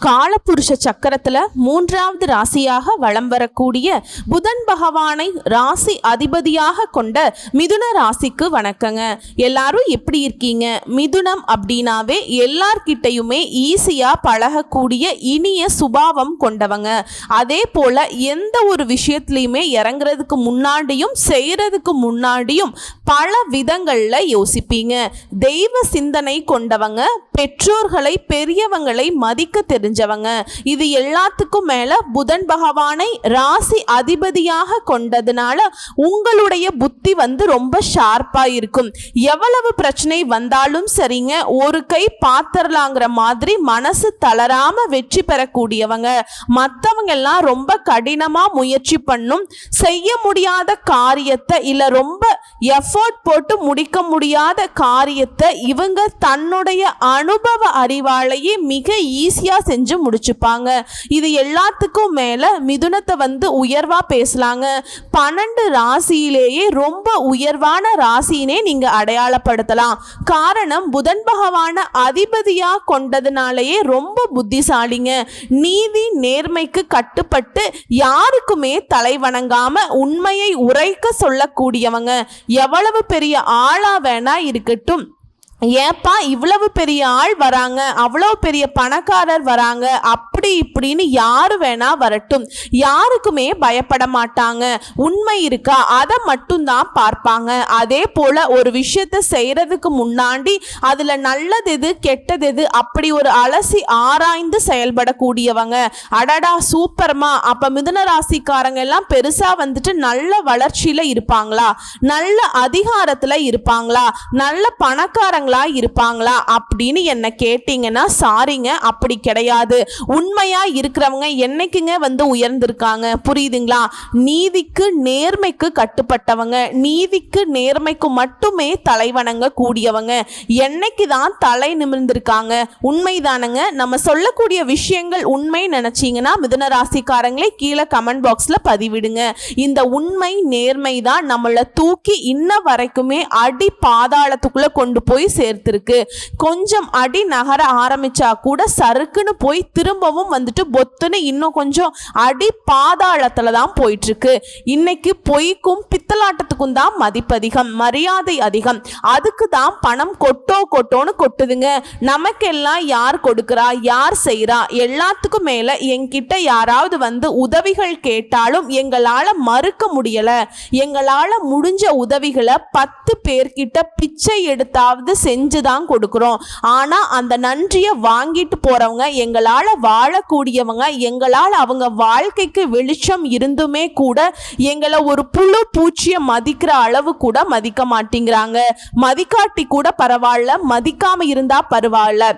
காலபுருஷ சக்கரத்துல மூன்றாவது ராசியாக வலம் வரக்கூடிய புதன் பகவானை ராசி அதிபதியாக கொண்ட மிதுன ராசிக்கு வணக்கங்க. எல்லாரும் எப்படி இருக்கீங்க? மிதுனம் அப்படின்னாவே எல்லார்கிட்டையுமே ஈஸியா பழகக்கூடிய இனிய சுபாவம் கொண்டவங்க. அதே போல எந்த ஒரு விஷயத்திலையுமே இறங்குறதுக்கு முன்னாடியும் செய்யறதுக்கு முன்னாடியும் பல விதங்கள்ல யோசிப்பீங்க. தெய்வ சிந்தனை கொண்டவங்க, பெற்றோர்களை பெரியவங்களை மதிக்க தெரிஞ்சவங்க. இது எல்லாத்துக்கும் மேல புதன் பகவானை ராசி அதிபதியாக கொண்டதுனால உங்களுடைய புத்தி ரொம்ப ஷார்ப்பா இருக்கும். எவ்வளவு பிரச்சனை வந்தாலும் சரிங்க, ஒரு கை பாத்திரலாங்கிற மாதிரி மனசு தளராம வெற்றி பெறக்கூடியவங்க. மற்றவங்க எல்லாம் ரொம்ப கடினமா முயற்சி பண்ணும், செய்ய முடியாத காரியத்தை இல்ல ரொம்ப எஃபோர்ட் போட்டு முடிக்க முடியாத காரியத்தை இவங்க தன்னுடைய அனுபவ அறிவாளையே மிக ஈஸியா செஞ்சு முடிச்சுப்பாங்க. இது எல்லாத்துக்கும் மேல மிதுனத்தை உயர்வா பேசலாங்க. 12 ராசியிலேயே ரொம்ப உயர்வான ராசினே நீங்க அடையாளப்படுத்தலாம். காரணம் புதன் பகவான அதிபதியா கொண்டதுனாலேயே ரொம்ப புத்திசாலிங்க. நீதி நேர்மைக்கு கட்டுப்பட்டு யாருக்குமே தலை வணங்காம உண்மையை உரைக்க சொல்லக்கூடியவங்க. எவ்வளவு பெரிய ஆளா வேணா இருக்கட்டும், ஏப்பா இவ்வளவு பெரிய ஆள் வராங்க, அவ்வளவு பெரிய பணக்காரர் வராங்க, அப்படி இப்படின்னு யாரு வேணா வரட்டும், யாருக்குமே பயப்பட மாட்டாங்க. உண்மை இருக்கா அதை மட்டும்தான் பார்ப்பாங்க. அதே போல ஒரு விஷயத்தை செய்யறதுக்கு முன்னாடி அதுல நல்லது எது கெட்டது எது அப்படி ஒரு அலசி ஆராய்ந்து செயல்படக்கூடியவங்க. அடடா சூப்பர்மா, அப்ப மிதுன ராசிக்காரங்க எல்லாம் பெருசா நல்ல வளர்ச்சியில இருப்பாங்களா, நல்ல அதிகாரத்துல இருப்பாங்களா, நல்ல பணக்காரங்க இருப்பாங்களா அப்படின்னு என்ன கேட்டீங்கன்னா சாரிங்க, அப்படி கிடையாது. உண்மையா இருக்கிறவங்க என்னைக்குங்க உயர்ந்திருக்காங்க, புரியுதுங்களா? நீதிக்கு நேர்மைக்கு கட்டுப்பட்டவங்க, நீதிக்கு நேர்மைக்கு மட்டுமே தலைவணங்க கூடியவங்க என்னைக்குதான் தலை நிமிர்ந்திருக்காங்க. உண்மைதானங்க. நம்ம சொல்லக்கூடிய விஷயங்கள் உண்மை நினைச்சீங்கன்னா மிதுன ராசிக்காரங்களே கீழே கமெண்ட் பாக்ஸ்ல பதிவிடுங்க. இந்த உண்மை நேர்மை தான் நம்மள தூக்கி இன்ன வரைக்குமே அடி பாதாளத்துக்குள்ள கொண்டு போய் சேர்த்திருக்கு. கொஞ்சம் அடி நகர ஆரம்பிச்சா கூட சறுக்குன்னு போய் திரும்பவும் பொத்துன்னு இன்னும் கொஞ்சம் அடி பாதாளத்துல தான் போயிட்டு இருக்கு. இன்னைக்கு பொய்க்கும் பித்தலாட்டத்துக்கும் தான் மதிப்பு அதிகம், மரியாதை அதிகம். அதுக்கு தான் பணம் கொட்டோன்னு கொட்டுதுங்க. நமக்கெல்லாம் யார் கொடுக்கிறா, யார் செய்யறா, எல்லாத்துக்கும் மேல என்கிட்ட யாராவது உதவிகள் கேட்டாலும் எங்களால மறுக்க முடியல. எங்களால முடிஞ்ச உதவிகளை 10 பேர்கிட்ட பிச்சை எடுத்தாவது செஞ்சுதான் கொடுக்கிறோம். ஆனா அந்த நன்றியை வாங்கிட்டு போறவங்க எங்களால வாழக்கூடியவங்க, எங்களால் அவங்க வாழ்க்கைக்கு வெளிச்சம் இருந்துமே கூட எங்களை ஒரு புழு பூச்சிய மதிக்கிற அளவு கூட மதிக்க மாட்டேங்கிறாங்க. மதிக்காட்டி கூட பரவாயில்ல, மதிக்காம இருந்தா பரவாயில்ல.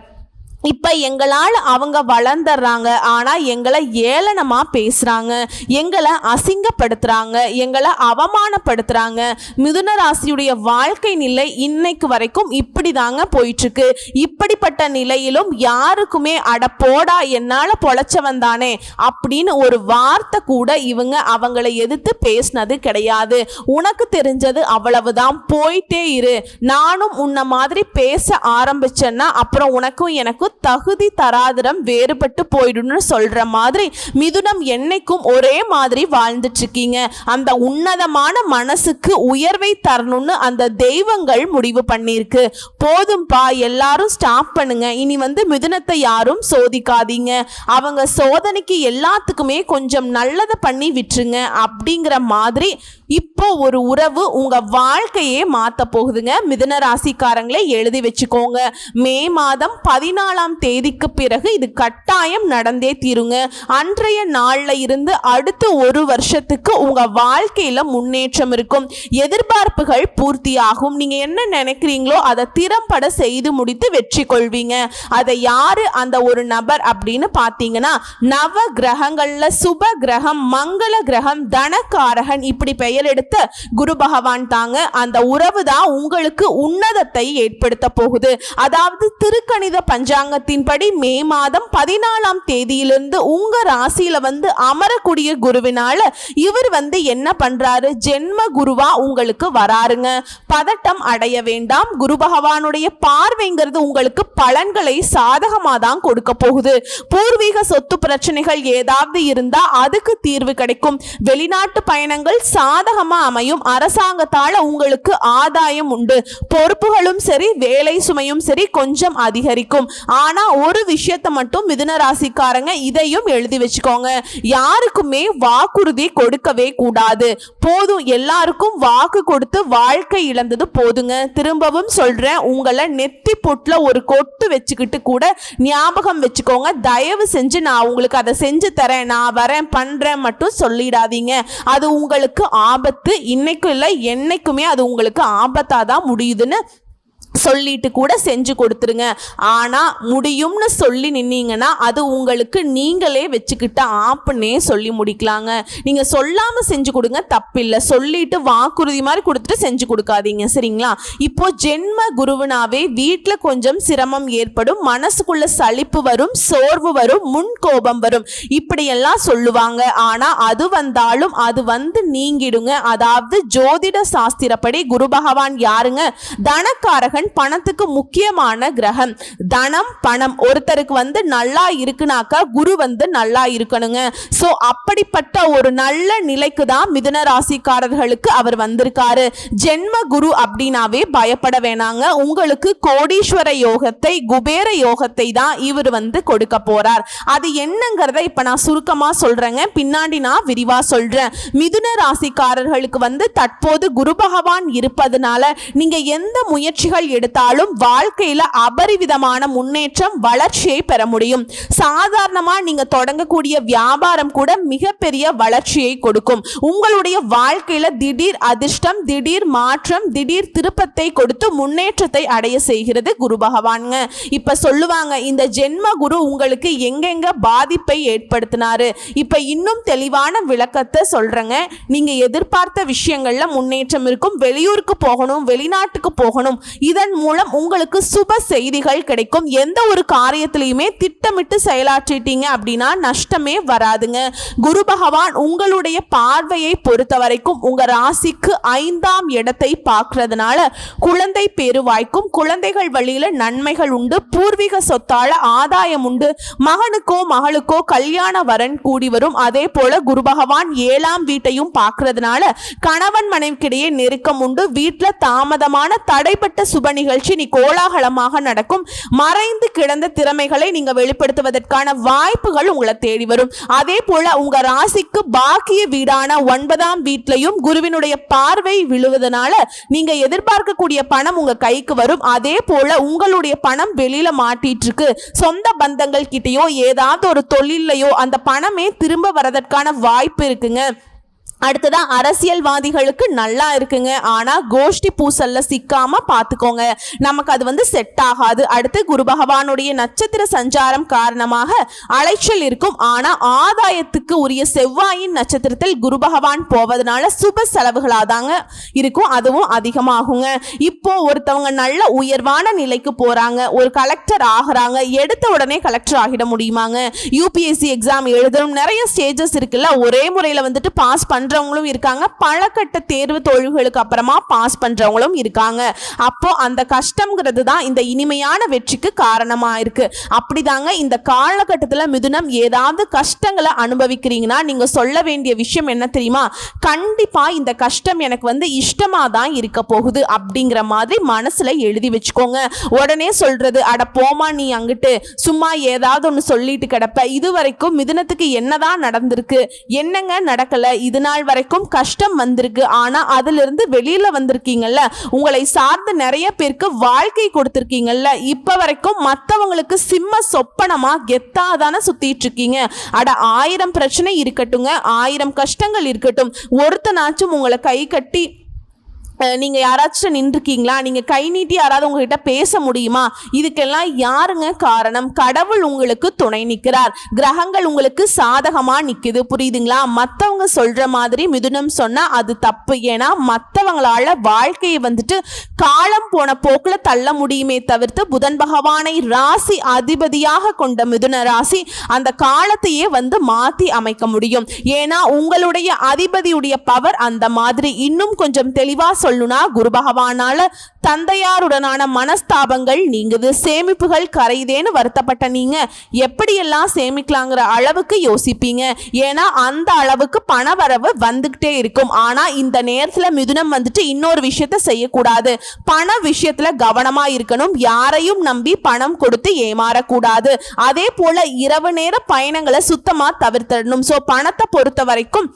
இப்ப எங்களால் அவங்க வளர்ந்துடுறாங்க, ஆனா எங்களை ஏளனமா பேசுறாங்க, எங்களை அசிங்கப்படுத்துறாங்க, எங்களை அவமானப்படுத்துறாங்க. மிதுன ராசியுடைய வாழ்க்கை நிலை இன்னைக்கு வரைக்கும் இப்படிதாங்க போயிட்டு இருக்கு. இப்படிப்பட்ட நிலையிலும் யாருக்குமே அடப்போடா என்னால பொழைச்சவன் தானே அப்படின்னு ஒரு வார்த்தை கூட இவங்க அவங்களை எதிர்த்து பேசினது கிடையாது. உனக்கு தெரிஞ்சது அவ்வளவுதான், போயிட்டே இரு, நானும் உன்ன மாதிரி பேச ஆரம்பிச்சேன்னா அப்புறம் உனக்கும் எனக்கும் தகுதி தராதரம் வேறுபட்டு போயிடும்னு சொல்ற மாதிரி மிதுனம் என்னைக்கும் ஒரே மாதிரி வாழ்ந்துட்டு இருக்கீங்க. அந்த உன்னதமான மனசுக்கு உயர்வை தரணும்னு அந்த தெய்வங்கள் முடிவு பண்ணிருக்கு. போதும்பா, எல்லாரும் ஸ்டாப் பண்ணுங்க. இனி மிதுனத்தை யாரும் சோதிக்காதீங்க. அவங்க சோதனைக்கு எல்லாத்துக்குமே கொஞ்சம் நல்லதை பண்ணி விட்டுருங்க அப்படிங்கிற மாதிரி இப்போ ஒரு உறவு உங்க வாழ்க்கையே மாத்த போகுதுங்க. மிதுன ராசிக்காரங்களே எழுதி வச்சுக்கோங்க. மே மாதம் 14ஆம் தேதிக்கு பிறகு இது கட்டாயம் நடந்தே தீருங்க. அன்றைய நாள்ல இருந்து அடுத்த ஒரு வருஷத்துக்கு உங்க வாழ்க்கையில முன்னேற்றம் இருக்கும். எதிர்பார்ப்புகள் பூர்த்தியாகும். நீங்க என்ன நினைக்கிறீங்களோ அதை திறம்பட செய்து முடித்து வெற்றி கொள்வீங்க. அதை யாரு அந்த ஒரு நபர் அப்படின்னு பார்த்தீங்கன்னா, நவ கிரகங்கள்ல சுப கிரகம், மங்கள கிரகம், தனகாரகன் இப்படி பெயர் செயலெடுத்த குரு பகவான் தாங்க. அந்த உறவு தான் உங்களுக்கு உன்னதத்தை ஏற்படுத்த போகுது. அதாவது திருக்கணித பஞ்சாங்கத்தின்படி மே மாதம் 14ஆம் தேதியிலிருந்து உங்க ராசியில அமரக்கூடிய குருவினால இவர் என்ன பண்றாரு, ஜென்ம குருவா உங்களுக்கு வராருங்க. பதட்டம் அடைய வேண்டாம். குரு பகவானுடைய பார்வைங்கிறது உங்களுக்கு பலன்களை சாதகமா தான் கொடுக்க போகுது. பூர்வீக சொத்து பிரச்சனைகள் ஏதாவது இருந்தா அதுக்கு தீர்வு கிடைக்கும். வெளிநாட்டு பயணங்கள் சாதகமா அமையும். அரசாங்கத்தால உங்களுக்கு ஆதாயம் உண்டு. பொறுப்புகளும் சரி, வேலை சுமையும் சரி கொஞ்சம் அதிகரிக்கும். ஆனா ஒரு விஷயத்தை மட்டும் மிதுன ராசிக்காரங்க இதையும் எழுதி வச்சுக்கோங்க, யாருக்குமே வாக்குறுதி கொடுக்கவே கூடாது. போதும், எல்லாருக்கும் வாக்கு கொடுத்து வாழ்க்கை இழந்தது போதுங்க. திரும்பவும் சொல்றேன், உங்களை நெத்தி பொட்டுல ஒரு கொட்டு வச்சுக்கிட்டு கூட ஞாபகம் வச்சுக்கோங்க. தயவு செஞ்சு நான் உங்களுக்கு அதை செஞ்சு தரேன், நான் வரேன் பண்றேன் மட்டும் சொல்லிடாதீங்க. அது உங்களுக்கு ஆபத்து. இன்னைக்கும் இல்லை என்னைக்குமே அது உங்களுக்கு ஆபத்தா தான் முடியுதுன்னு சொல்லிட்டு கூட செஞ்சு கொடுத்துருங்க. ஆனா முடியும்னு சொல்லி நின்னீங்கன்னா அது உங்களுக்கு நீங்களே வச்சுக்கிட்ட ஆப்புன்னே சொல்லி முடிக்கலாங்க. நீங்க சொல்லாம செஞ்சு கொடுங்க, தப்பில்லை. சொல்லிட்டு வாக்குறுதி மாதிரி கொடுத்துட்டு செஞ்சு கொடுக்காதீங்க, சரிங்களா? இப்போ ஜென்ம குருவினாவே வீட்டுல கொஞ்சம் சிரமம் ஏற்படும், மனசுக்குள்ள சலிப்பு வரும், சோர்வு வரும், முன் கோபம் வரும், இப்படி எல்லாம் சொல்லுவாங்க. ஆனா அது வந்தாலும் அது நீங்கிடுங்க. அதாவது ஜோதிட சாஸ்திரப்படி குரு பகவான் யாருங்க? தனக்காரகன், பணத்துக்கு முக்கியமான கிரகம். தனம் பணம் ஒருத்தருக்கு நல்லா இருக்குனாக்கா குரு நல்லா இருக்கணுங்க. சோ அப்படிப்பட்ட ஒரு நல்ல நிலைக்கு தான் மிதுன ராசிக்காரர்களுக்கு அவர் வந்திருக்காரு. ஜென்ம குரு அப்படின்னாவே பயப்பட வேணாங்க. உங்களுக்கு கோடீஸ்வர யோகத்தை, குபேர யோகத்தை தான் இவர் கொடுக்க போறார். அது என்னங்கிறத இப்ப நான் சுருக்கமா சொல்றேங்க, பின்னாடி நான் விரிவா சொல்றேன். மிதுன ராசிக்காரர்களுக்கு தற்போது குரு பகவான் இருப்பதனால நீங்க எந்த முயற்சிகள் எடுத்தாலும் வாழ்க்கையில அபரிவிதமான முன்னேற்றம், வளர்ச்சியை பெற முடியும். சாதாரணமா நீங்க தொடங்கக்கூடிய வியாபாரம் கூட மிகப்பெரிய வளர்ச்சியை கொடுக்கும். உங்களுடைய வாழ்க்கையில திடீர் அதிர்ஷ்டம், திடீர் மாற்றம், திடீர் திருப்பத்தை கொடுத்து முன்னேற்றத்தை அடைய செய்கிறது குரு பகவான்ங்க. இப்ப சொல்லுவாங்க, இந்த ஜென்ம குரு உங்களுக்கு எங்கெங்க பாதிப்பை ஏற்படுத்தினாரு. இப்ப இன்னும் தெளிவான விளக்கத்தை சொல்றேங்க. நீங்க எதிர்பார்த்த விஷயங்கள்ல முன்னேற்றம் இருக்கும். வெளியூருக்கு போகணும், வெளிநாட்டுக்கு போகணும், இதன் மூலம் உங்களுக்கு சுப செய்திகள் கிடைக்கும். எந்த ஒரு காரியத்திலையுமே திட்டமிட்டு செயலாற்றிட்டீங்க அப்படின்னா நஷ்டமே வராதுங்க. குரு பகவான் உங்களுடைய பார்வையை பொறுத்த வரைக்கும் உங்க ராசிக்கு 5ஆம் இடத்தை பார்க்கறதுனால குழந்தை பேரு வாய்க்கும். குழந்தைகள் வழியில நன்மைகள் உண்டு. பூர்வீக சொத்தால ஆதாயம் உண்டு. மகனுக்கோ மகளுக்கோ கல்யாண வரன் கூடி வரும். அதே போல குரு பகவான் 7ஆம் வீட்டையும் பார்க்கறதுனால கணவன் மனைவிக்கிடையே நெருக்கம் உண்டு. வீட்டுல தாமதமான தடைப்பட்ட சுப நிகழ்ச்சி நீ கோலாகலமாக நடக்கும். மறைந்து கிடந்த திறமைகளை நீங்க வெளிப்படுத்துவதற்கான வாய்ப்புகள் உங்களை தேடி வரும். அதே போல உங்க ராசிக்கு பாக்கிய வீடான 9ஆம் வீட்லையும் குருவினுடைய பார்வை விழுவதனால நீங்க எதிர்பார்க்கக்கூடிய பணம் உங்க கைக்கு வரும். அதே போல உங்களுடைய பணம் வெளியில மாட்டிட்டு இருக்கு, சொந்த பந்தங்கள் கிட்டயோ ஏதாவது ஒரு தொழிலையோ அந்த பணமே திரும்ப வரதற்கான வாய்ப்பு இருக்குங்க. அடுத்ததான் அரசியல்வாதிகளுக்கு நல்லா இருக்குங்க. ஆனா கோஷ்டி பூசல்ல சிக்காம பாத்துக்கோங்க, நமக்கு அது செட் ஆகாது. அடுத்து குரு பகவானுடைய நட்சத்திர சஞ்சாரம் காரணமாக அலைச்சல் இருக்கும். ஆனா ஆதாயத்துக்கு உரிய செவ்வாயின் நட்சத்திரத்தில் குரு பகவான் போவதனால சுப செலவுகளாதாங்க இருக்கும், அதுவும் அதிகமாகுங்க. இப்போ ஒருத்தவங்க நல்ல உயர்வான நிலைக்கு போறாங்க, ஒரு கலெக்டர் ஆகுறாங்க, எடுத்த உடனே கலெக்டர் ஆகிட முடியுமாங்க? யூபிஎஸ்சி எக்ஸாம் எழுதணும், நிறைய ஸ்டேஜஸ் இருக்குல்ல. ஒரே முறையில பாஸ் பண்றவங்களும் இருக்காங்க, பலகட்ட தேர்வு தோல்விகளுக்கு அப்புறமா பாஸ் பண்றவங்களும் இருக்காங்க. அப்போ அந்த கஷ்டம்ங்கிறது தான் இந்த இனிமையான வெற்றிக்கு காரணமா இருக்கு. அப்படிதாங்க இந்த காலகட்டத்தில் மிதுனம் ஏதாவது கஷ்டங்களை அனுபவிக்கிறீங்கன்னா நீங்க சொல்ல வேண்டிய விஷயம் என்ன தெரியுமா? கண்டிப்பா இந்த கஷ்டம் எனக்கு இஷ்டமா தான் இருக்க போகுது அப்படிங்கிற மாதிரி மனசுல எழுதி வச்சுக்கோங்க. உடனே சொல்றது, அட போமா நீ அங்கிட்டு சும்மா ஏதாவது ஒன்று சொல்லிட்டு கிடப்ப, இதுவரைக்கும் மிதுனத்துக்கு என்னதான் நடந்திருக்கு, என்னங்க நடக்கல, இது நாள் வரைக்கும் கஷ்டம் வந்திருக்கு, ஆனா அதிலிருந்து வெளியில வந்திருக்கீங்கல்ல, உங்களை சார்ந்து நிறைய பேருக்கு வாழ்க்கை கொடுத்திருக்கீங்கல்ல, இப்ப வரைக்கும் மற்றவங்களுக்கு சிம்ம சொப்பனமா கெத்தாதான சுத்திட்டு இருக்கீங்க. அட 1000 பிரச்சனை இருக்கட்டுங்க, 1000 கஷ்டங்கள் இருக்கட்டும், ஒருத்தனாச்சும் உங்களை கை கட்டி நீங்க யாராச்சும் நின்றுக்கீங்களா? நீங்க கை நீட்டி யாராவது உங்ககிட்ட பேச முடியுமா? இதுக்கெல்லாம் யாருங்க காரணம்? கடவுள் உங்களுக்கு துணை நிற்கிறார். கிரகங்கள் உங்களுக்கு சாதகமா நிக்குது. புரியுதுங்களா? மற்றவங்க சொல்ற மாதிரி மிதுனம் சொன்னா அது தப்பு. ஏன்னா மற்றவங்களால வாழ்க்கையை காலம் போன போக்குல தள்ள முடியுமே தவிர்த்து புதன் பகவானை ராசி அதிபதியாக கொண்ட மிதுன ராசி அந்த காலத்தையே மாத்தி அமைக்க முடியும். ஏன்னா உங்களுடைய அதிபதியுடைய பவர் அந்த மாதிரி. இன்னும் கொஞ்சம் தெளிவா சொல்லுனா குரு பகவானால தந்தையாருடனான மனஸ்தாபங்கள் நீங்குது. சேமிப்புகள் கரையுதேன்னு வருத்தப்பட்ட நீங்க எப்படியெல்லாம் சேமிக்கலாங்கிற அளவுக்கு யோசிப்பீங்க. ஏன்னா அந்த அளவுக்கு பண வரவு வந்துகிட்டே இருக்கும். ஆனா இந்த நேரத்துல மிதுனம் இன்னொரு விஷயத்த செய்யக்கூடாது. பண விஷயத்துல கவனமா இருக்கணும். யாரையும் நம்பி பணம் கொடுத்து ஏமாறக்கூடாது. அதே போல இரவு நேர பயணங்களை சுத்தமா தவிர்த்திடணும். சோ பணத்தை பொறுத்த வரைக்கும்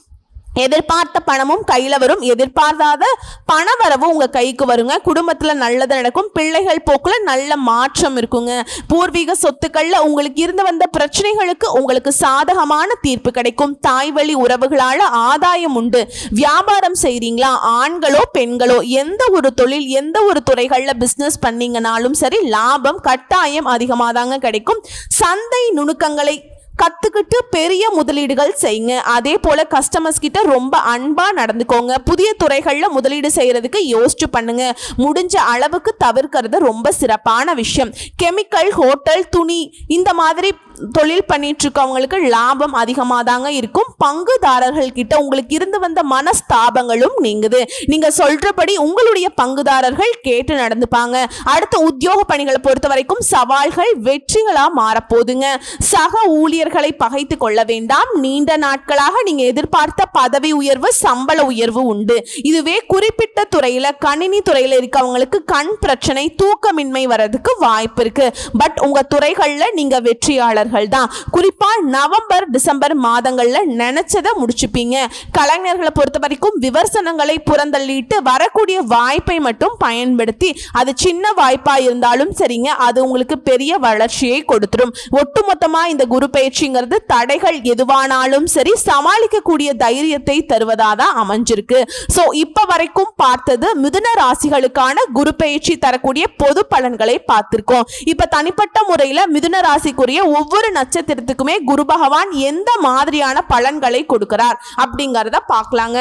எதிர்பார்த்த பணமும் கையில வரும். எதிர்பார்க்காத பண வரவு உங்க கைக்கு வருங்க. குடும்பத்துல நல்லது நடக்கும். பிள்ளைகள் போக்குல நல்ல மாற்றம் இருக்குங்க. பூர்வீக சொத்துக்கள்ல உங்களுக்கு இருந்து வந்த பிரச்சனைகளுக்கு உங்களுக்கு சாதகமான தீர்ப்பு கிடைக்கும். தாய் வழி உறவுகளால ஆதாயம் உண்டு. வியாபாரம் செய்றீங்களா? ஆண்களோ பெண்களோ எந்த ஒரு தொழில் எந்த ஒரு துறைகள்ல பிசினஸ் பண்ணீங்கனாலும் சரி லாபம் கட்டாயம் அதிகமாதாங்க கிடைக்கும். சந்தை நுணுக்கங்களை கத்துக்கிட்டு பெரிய முதலீடுகள் செய்யுங்க. அதே போல கஸ்டமர்ஸ் கிட்ட ரொம்ப அன்பா நடந்துக்கோங்க. புதிய துறைகள்ல முதலீடு செய்யறதுக்கு யோசிச்சு பண்ணுங்க. முடிஞ்ச அளவுக்கு தவிர்க்கிறது ரொம்ப சிறப்பான விஷயம். கெமிக்கல், ஹோட்டல், துணி இந்த மாதிரி தொழில் பண்ணிட்டு இருக்கவங்களுக்கு லாபம் அதிகமாக தாங்க இருக்கும். பங்குதாரர்கள் கிட்ட உங்களுக்கு இருந்து வந்த மனஸ்தாபங்களும் நீங்குது. நீங்க சொல்றபடி உங்களுடைய பங்குதாரர்கள் கேட்டு நடந்துப்பாங்க. அடுத்த உத்தியோக பணிகளை பொறுத்த வரைக்கும் சவால்கள் வெற்றிகளா மாறப்போதுங்க. சக ஊழியர்களை பகைத்து கொள்ள வேண்டாம். நீண்ட நாட்களாக நீங்க எதிர்பார்த்த பதவி உயர்வு, சம்பள உயர்வு உண்டு. இதுவே குறிப்பிட்ட துறையில கணினி துறையில இருக்கவங்களுக்கு கண் பிரச்சனை, தூக்கமின்மை வர்றதுக்கு வாய்ப்பு இருக்கு. பட் உங்க துறைகள்ல நீங்க வெற்றியாளர் தான். குறிப்பா நவம்பர் டிசம்பர் மாதங்கள்ல நினைச்சதை முடிச்சுப்பீங்க. கலைஞர்களை பொறுத்த வரைக்கும் விமர்சனங்களை புறந்தள்ளிட்டு வரக்கூடிய வாய்ப்பை மட்டும் பயன்படுத்தி, அது சின்ன வாய்ப்பா இருந்தாலும் சரிங்க, அது உங்களுக்கு பெரிய வளர்ச்சியை கொடுத்துரும். ஒட்டுமொத்தமா இந்த குரு பயிற்சிங்கிறது தடைகள் எதுவானாலும் சரி சமாளிக்கக்கூடிய தைரியத்தை தருவதாதான் அமைஞ்சிருக்கு. சோ இப்ப வரைக்கும் பார்த்தது மிதுன ராசிகளுக்கான குரு பயிற்சி தரக்கூடிய பொது பலன்களை பார்த்திருக்கோம். இப்ப தனிப்பட்ட முறையில மிதுன ராசிக்குரிய ஒவ்வொரு நட்சத்திரத்துக்குமே குரு பகவான் எந்த மாதிரியான பலன்களை கொடுக்கிறார் அப்படிங்கறத பார்க்கலாங்க.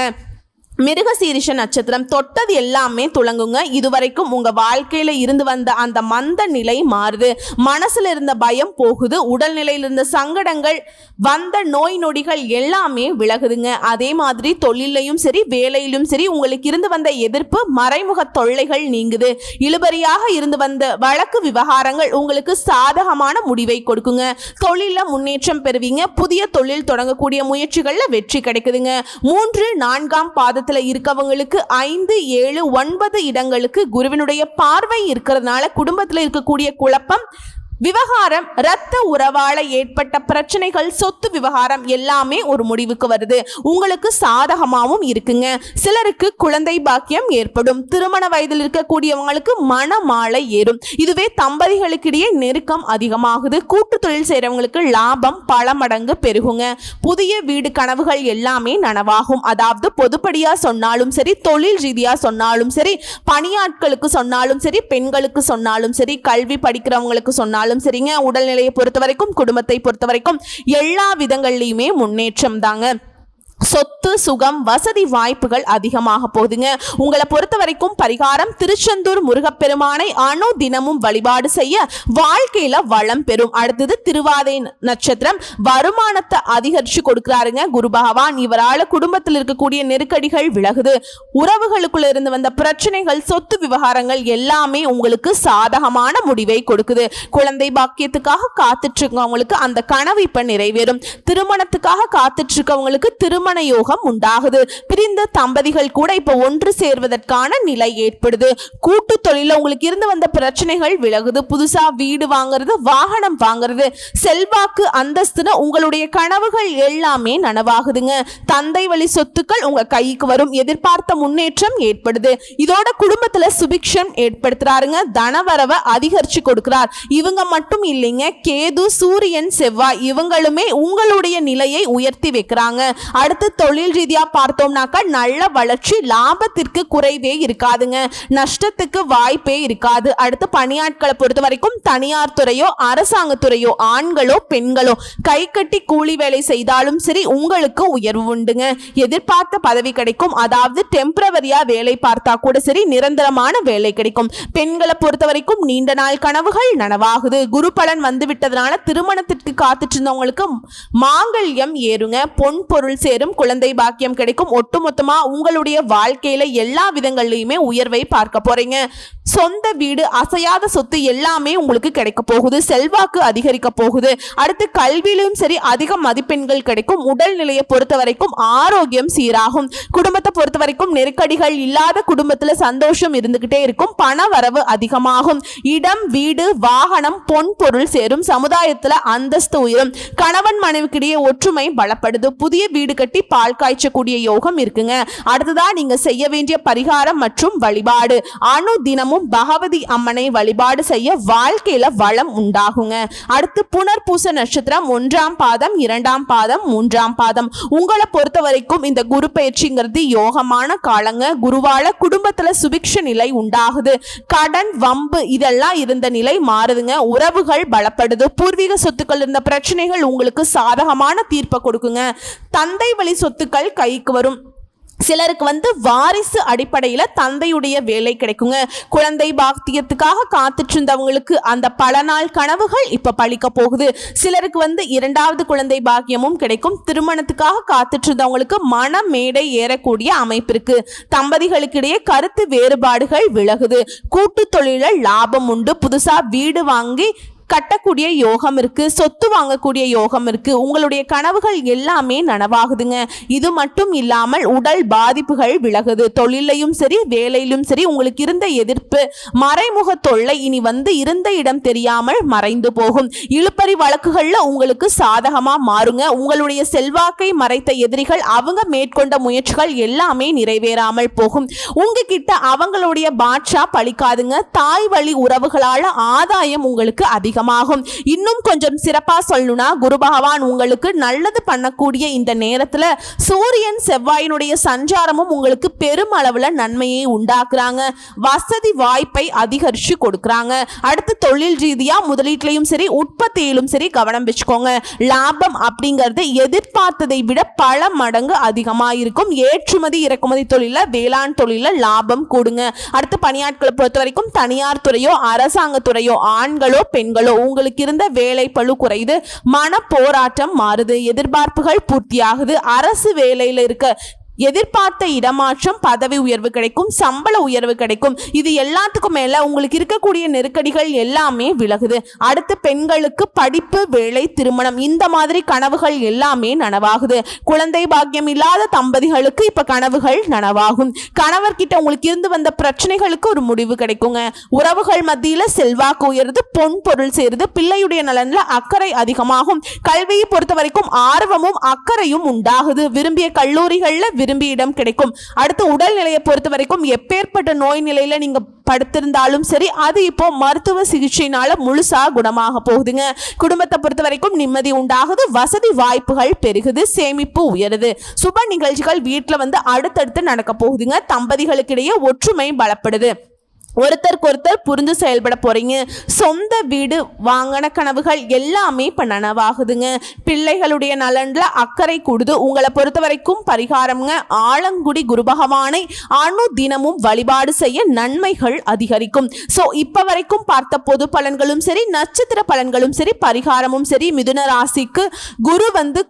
மிருகசீரிஷ நட்சத்திரம் தொட்டது எல்லாமே துளங்குங்க. இதுவரைக்கும் உங்க வாழ்க்கையில இருந்து வந்த அந்த மந்த நிலை மாறுது. மனசுல இருந்த பயம் போகுது. உடல்நிலையில இருந்த சங்கடங்கள், வந்த நோய் நொடிகள் எல்லாமே விலகுதுங்க. அதே மாதிரி தொழிலையும் சரி வேலையிலும் சரி உங்களுக்கு இருந்து வந்த எதிர்ப்பு, மறைமுக தொல்லைகள் நீங்குது. இழுபறியாக இருந்து வந்த வழக்கு விவகாரங்கள் உங்களுக்கு சாதகமான முடிவை கொடுக்குங்க. தொழில முன்னேற்றம் பெறுவீங்க. புதிய தொழில் தொடங்கக்கூடிய முயற்சிகள்ல வெற்றி கிடைக்குதுங்க. 3, 4ஆம் பாத இருக்கவங்களுக்கு 5, 7, 9 இடங்களுக்கு குருவினுடைய பார்வை இருக்கிறதுனால குடும்பத்தில் இருக்கக்கூடிய குழப்பம், விவகாரம், இரத்த உறவால ஏற்பட்ட பிரச்சனைகள், சொத்து விவகாரம் எல்லாமே ஒரு முடிவுக்கு வருது. உங்களுக்கு சாதகமாகவும் இருக்குங்க. சிலருக்கு குழந்தை பாக்கியம் ஏற்படும். திருமண வயதில் இருக்கக்கூடியவங்களுக்கு மனமாலை ஏறும். இதுவே தம்பதிகளுக்கிடையே நெருக்கம் அதிகமாகுது. கூட்டு தொழில் செய்யறவங்களுக்கு லாபம் பல மடங்கு பெருகுங்க. புதிய வீடு கனவுகள் எல்லாமே நனவாகும். அதாவது பொதுப்படியா சொன்னாலும் சரி, தொழில் ரீதியா சொன்னாலும் சரி, பணியாட்களுக்கு சொன்னாலும் சரி, பெண்களுக்கு சொன்னாலும் சரி, கல்வி படிக்கிறவங்களுக்கு சொன்னாலும் சரிங்க, உடல்நிலையை பொறுத்த வரைக்கும், குடும்பத்தை பொறுத்த வரைக்கும் எல்லா விதங்கள்லயுமே முன்னேற்றம் தாங்க. சொத்து, சுகம், வசதி வாய்ப்புகள் அதிகமாக போகுதுங்க. உங்களை பொறுத்த வரைக்கும் பரிகாரம் திருச்செந்தூர் முருகப்பெருமானை அணு தினமும் வழிபாடு செய்ய வாழ்க்கையில வளம் பெறும். அடுத்தது திருவாதை நட்சத்திரம். வருமானத்தை அதிகரிச்சு கொடுக்கிறாருங்க குரு பகவான். இவரால குடும்பத்தில் இருக்கக்கூடிய நெருக்கடிகள் விலகுது. உறவுகளுக்குள்ள இருந்து வந்த பிரச்சனைகள், சொத்து விவகாரங்கள் எல்லாமே உங்களுக்கு சாதகமான முடிவை கொடுக்குது. குழந்தை பாக்கியத்துக்காக காத்துட்டு இருக்கவங்களுக்கு அந்த கனவு இப்ப நிறைவேறும். திருமணத்துக்காக காத்துட்டு இருக்கவங்களுக்கு திருமண யோகம் உண்டாகுது. பிரிந்த தம்பதிகள் கூட இப்ப ஒன்று சேர்வதற்கான நிலை ஏற்படுது. கூட்டு தொழில உங்களுக்கு இருந்து வந்த பிரச்சனைகள் விலகுது. புதுசா வீடு வாங்குறது, வாகனம் வாங்குறது, செல்வாக்கு, அந்தஸ்துன்னு உங்களுடைய கனவுகள் எல்லாமே நனவாகுதுங்க. தந்தை வழி சொத்துக்கள் உங்க கைக்கு வரும். எதிர்பார்த்த முன்னேற்றம் ஏற்படுது. இதோட குடும்பத்துல சுபிக்ஷம் ஏற்படுத்துறாருங்க. தனவரவை அதிகரிச்சு கொடுக்கிறார். இவங்க மட்டும் இல்லைங்க, கேது, சூரியன், செவ்வாய் இவங்களுமே உங்களுடைய நிலையை உயர்த்தி வைக்கிறாங்க. அடுத்து தொழில் ரீதியா பார்த்தோம்னாக்கா நல்ல வளர்ச்சி, லாபத்திற்கு குறைவே இருக்காதுங்க, நஷ்டத்துக்கு வாய்ப்பே இருக்காது. அடுத்து பணியாட்களை பொறுத்த வரைக்கும் தனியார் துறையோ அரசாங்க துறையோ ஆண்களோ பெண்களோ கை கட்டி கூலி வேலை செய்தாலும் சரி உங்களுக்கு உயர்வு உண்டுங்க. எதிர்பார்த்த பதவி கிடைக்கும், அதாவது டெம்பரவரியா வேலை பார்த்தா கூட சரி நிரந்தரமான வேலை கிடைக்கும். பெண்களை பொறுத்த வரைக்கும் நீண்ட நாள் கனவுகள் நனவாகுது. குரு பலன் வந்து விட்டதுனால திருமணத்திற்கு காத்துட்டு இருந்தவங்களுக்கு மாங்கல்யம் ஏறுங்க, பொன் பொருள் சேரும், குழந்தை பாக்கியம் கிடைக்கும். ஒட்டுமொத்தமா உங்களுடைய வாழ்க்கையில எல்லா விதங்கள்லயுமே உயர்வை பார்க்க போறீங்க. சொந்த வீடு, அசையாத சொத்து எல்லாமே உங்களுக்கு கிடைக்க போகுது. செல்வாக்கு அதிகரிக்க போகுது. அடுத்து கல்வியிலும் சரி அதிக மதிப்பெண்கள் கிடைக்கும். உடல்நிலையை பொறுத்த வரைக்கும் ஆரோக்கியம் சீராகும். குடும்பத்தை பொறுத்த வரைக்கும் நெருக்கடிகள் இல்லாத குடும்பத்துல சந்தோஷம் இருந்துகிட்டே இருக்கும். பண வரவு அதிகமாகும். இடம், வீடு, வாகனம், பொன் பொருள் சேரும். சமுதாயத்துல அந்தஸ்து உயரும். கணவன் மனைவிக்கிடையே ஒற்றுமை பலப்படுது. புதிய வீடு கட்டி பால் காய்ச்சக்கூடிய யோகம் இருக்குங்க. அடுத்ததான் நீங்க செய்ய வேண்டிய பரிகாரம் மற்றும் வழிபாடு. அணு தினமும் பகவதி அம்மனை வழிபாடு செய்ய வாழ்க்கையில வளம் உண்டாகுங்க. அடுத்து புனர்பூச நட்சத்திரம் 1ஆம் பாதம், 2ஆம் பாதம், 3ஆம் பாதம். உங்களை பொறுத்த வரைக்கும் இந்த குரு பயிற்சிங்கிறது யோகமான காலங்க. குருவால குடும்பத்துல சுபிக்ஷ நிலை உண்டாகுது. கடன், வம்பு இதெல்லாம் இருந்த நிலை மாறுதுங்க. உறவுகள் பலப்படுது. பூர்வீக சொத்துக்கள் இருந்த பிரச்சனைகள் உங்களுக்கு சாதகமான தீர்ப்பை கொடுக்குங்க. தந்தை வழி சொத்துக்கள் கைக்கு வரும். சிலருக்கு வாரிசு அடிப்படையில் தந்தையுடைய வேலை கிடைக்குங்க. குழந்தை பாக்கியத்துக்காக காத்துட்டு இருந்தவங்களுக்கு அந்த பல நாள் கனவுகள் இப்ப பழிக்க போகுது. சிலருக்கு 2வது குழந்தை பாக்கியமும் கிடைக்கும். திருமணத்துக்காக காத்துட்டு இருந்தவங்களுக்கு மன மேடை ஏறக்கூடிய அமைப்பு இருக்கு. தம்பதிகளுக்கு இடையே கருத்து வேறுபாடுகள் விலகுது. கூட்டு தொழில லாபம் உண்டு. புதுசா வீடு வாங்கி கட்டக்கூடிய யோகம் இருக்கு. சொத்து வாங்கக்கூடிய யோகம் இருக்கு. உங்களுடைய கனவுகள் எல்லாமே நனவாகுதுங்க. இது மட்டும் இல்லாமல் உடல் பாதிப்புகள் விலகுது. தொழிலையும் சரி வேலையிலும் சரி உங்களுக்கு இருந்த எதிர்ப்பு, மறைமுக தொல்லை இனி இருந்த இடம் தெரியாமல் மறைந்து போகும். இழுப்பறி வழக்குகள்ல உங்களுக்கு சாதகமா மாறுங்க. உங்களுடைய செல்வாக்கை மறைத்த எதிரிகள் அவங்க மேற்கொண்ட முயற்சிகள் எல்லாமே நிறைவேறாமல் போகும். உங்ககிட்ட அவங்களுடைய பாட்சா பழிக்காதுங்க. தாய் வழி உறவுகளால ஆதாயம் உங்களுக்கு அதிகமாகும். இன்னும் கொஞ்சம் சிறப்பா சொல்லணும்னா குரு பகவான் உங்களுக்கு நல்லது பண்ணக்கூடிய இந்த நேரத்துல சூரியன் செவ்வாயினுடைய சஞ்சாரமும் உங்களுக்கு பெரும் அளவுல நன்மையை உண்டாக்குறாங்க. வசதி வாய்ப்பை அதிகரிச்சு கொடுக்கறாங்க. அடுத்து தொழில் ரீதியா முதலீட்டிலையும் சரி உற்பத்தியிலும் சரி கவனம் வச்சுக்கோங்க. லாபம் அப்படிங்கிறது எதிர்பார்த்ததை விட பல மடங்கு அதிகமா இருக்கும். ஏற்றுமதி இறக்குமதி தொழில, வேளாண் தொழில லாபம் கூடுங்க. அடுத்து பணியாட்களை பொறுத்த வரைக்கும் தனியார் துறையோ அரசாங்க துறையோ ஆண்களோ பெண்களோ உங்களுக்கு இருந்த வேலை பளு குறையுது. மன போராட்டம் மாறுது. எதிர்பார்ப்புகள் பூர்த்தியாகுது. அரசு வேலையில இருக்க எதிர்பார்த்த இடமாற்றம், பதவி உயர்வு கிடைக்கும். சம்பள உயர்வு கிடைக்கும். இது எல்லாத்துக்கும் மேல உங்களுக்கு இருக்கக்கூடிய நெருக்கடிகள் எல்லாமே விலகுது. அடுத்து பெண்களுக்கு படிப்பு, வேலை, திருமணம் இந்த மாதிரி கனவுகள் எல்லாமே நனவாகுது. குழந்தை பாக்கியம் இல்லாத தம்பதிகளுக்கு இப்ப கனவுகள் நனவாகும். கணவர்கிட்ட உங்களுக்கு இருந்து வந்த பிரச்சனைகளுக்கு ஒரு முடிவு கிடைக்குங்க. உறவுகள் மத்தியில செல்வாக்கு உயருது. பொன் பொருள் சேருது. பிள்ளையுடைய நலன்ல அக்கறை அதிகமாகும். கல்வியை பொறுத்த வரைக்கும் ஆர்வமும் அக்கறையும் உண்டாகுது. விரும்பிய கல்லூரிகள்ல விரும்பிய இடம் கிடைக்கும். அடுத்து உடல்நிலையை பொறுத்த வரைக்கும் எப்பேற்பட்ட நோய் நிலையில நீங்க படுத்திருந்தாலும் சரி அது இப்போ மருத்துவ சிகிச்சையினால முழுசா குணமாக போகுதுங்க. குடும்பத்தை பொறுத்த வரைக்கும் நிம்மதி உண்டாகுது. வசதி வாய்ப்புகள் பெருகுது. சேமிப்பு உயருது. சுப நிகழ்ச்சிகள் வீட்டுல அடுத்தடுத்து நடக்க போகுதுங்க. தம்பதிகளுக்கிடையே ஒற்றுமை பலப்படுது. ஒருத்தருக்கு ஒருத்தர் புரிந்து செயல்பட போறீங்க. சொந்த வீடு வாங்கின கனவுகள் எல்லாமே இப்ப நனவாகுதுங்க. பிள்ளைகளுடைய நலன்ல அக்கறை கூடுது. உங்களை பொறுத்த வரைக்கும் பரிகாரம்ங்க. ஆலங்குடி குரு பகவானை அணு தினமும் வழிபாடு செய்ய நன்மைகள் அதிகரிக்கும். சோ இப்ப வரைக்கும் பார்த்த பொது பலன்களும் சரி நட்சத்திர பலன்களும் சரி பரிகாரமும் சரி மிதுன ராசிக்கு குரு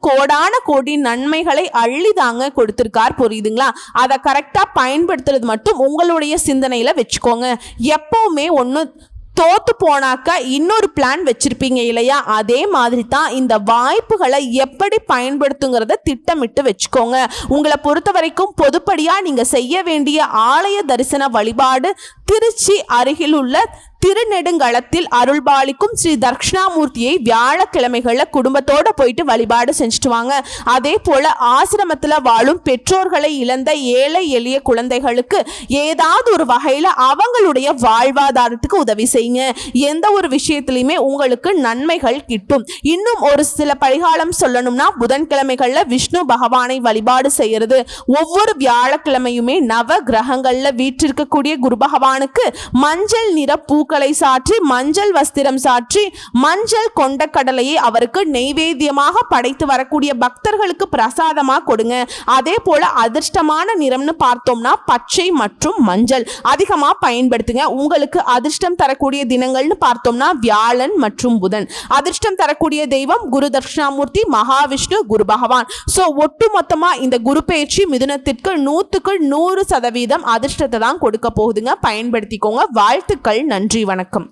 கோடான கோடி நன்மைகளை அள்ளிதாங்க கொடுத்திருக்கார். புரியுதுங்களா? அதை கரெக்டா பயன்படுத்துறது மட்டும் உங்களுடைய சிந்தனையில வச்சுக்கோங்க. எப்பவுமே ஒண்ணு தோத்து போனாக்க இன்னொரு பிளான் வச்சிருப்பீங்க இல்லையா? அதே மாதிரி தான் இந்த வாய்ப்புகளை எப்படி பயன்படுத்துங்கிறத திட்டமிட்டு வச்சுக்கோங்க. உங்களை பொறுத்த வரைக்கும் பொதுப்படியா நீங்க செய்ய வேண்டிய ஆலய தரிசன வழிபாடு திருச்சி அருகில் உள்ள திருநெடுங்களத்தில் அருள்பாலிக்கும் ஸ்ரீ தட்சிணாமூர்த்தியை வியாழக்கிழமைகள்ல குடும்பத்தோட போயிட்டு வழிபாடு செஞ்சுட்டு வாங்க. அதே போல ஆசிரமத்துல வாழும் பெற்றோர்களை இழந்த ஏழை எளிய குழந்தைகளுக்கு ஏதாவது ஒரு வகையில அவங்களுடைய வாழ்வாதாரத்துக்கு உதவி செய்யுங்க. எந்த ஒரு விஷயத்திலுமே உங்களுக்கு நன்மைகள் கிட்டும். இன்னும் ஒரு சில பரிகாரம் சொல்லணும்னா, புதன்கிழமைகள்ல விஷ்ணு பகவானை வழிபாடு செய்யறது, ஒவ்வொரு வியாழக்கிழமையுமே நவ கிரகங்கள்ல வீற்றிருக்கக்கூடிய குரு பகவானுக்கு மஞ்சள் நிற பூக்களை சாற்றி, மஞ்சள் வஸ்திரம் சாற்றி, மஞ்சள் கொண்ட கடலையை அவருக்கு நெய்வேத்தியமாக படைத்து வரக்கூடிய பக்தர்களுக்கு பிரசாதமா கொடுங்க. அதே போல அதிர்ஷ்டமான நிறம்னு பார்த்தோம்னா பச்சை மற்றும் மஞ்சள் அதிகமா பயன்படுத்துங்க. உங்களுக்கு அதிர்ஷ்டம் தரக்கூடிய தினங்கள்னு பார்த்தோம்னா வியாழன் மற்றும் புதன். அதிர்ஷ்டம் தரக்கூடிய தெய்வம் குரு தட்சிணாமூர்த்தி, மகாவிஷ்ணு, குரு பகவான். சோ ஒட்டு மொத்தமா இந்த குரு பயிற்சி மிதுனத்திற்கு 100% அதிர்ஷ்டத்தை தான் கொடுக்க போகுதுங்க. பயன்படுத்திக்கோங்க. வாழ்த்துக்கள். நன்றி, வணக்கம்.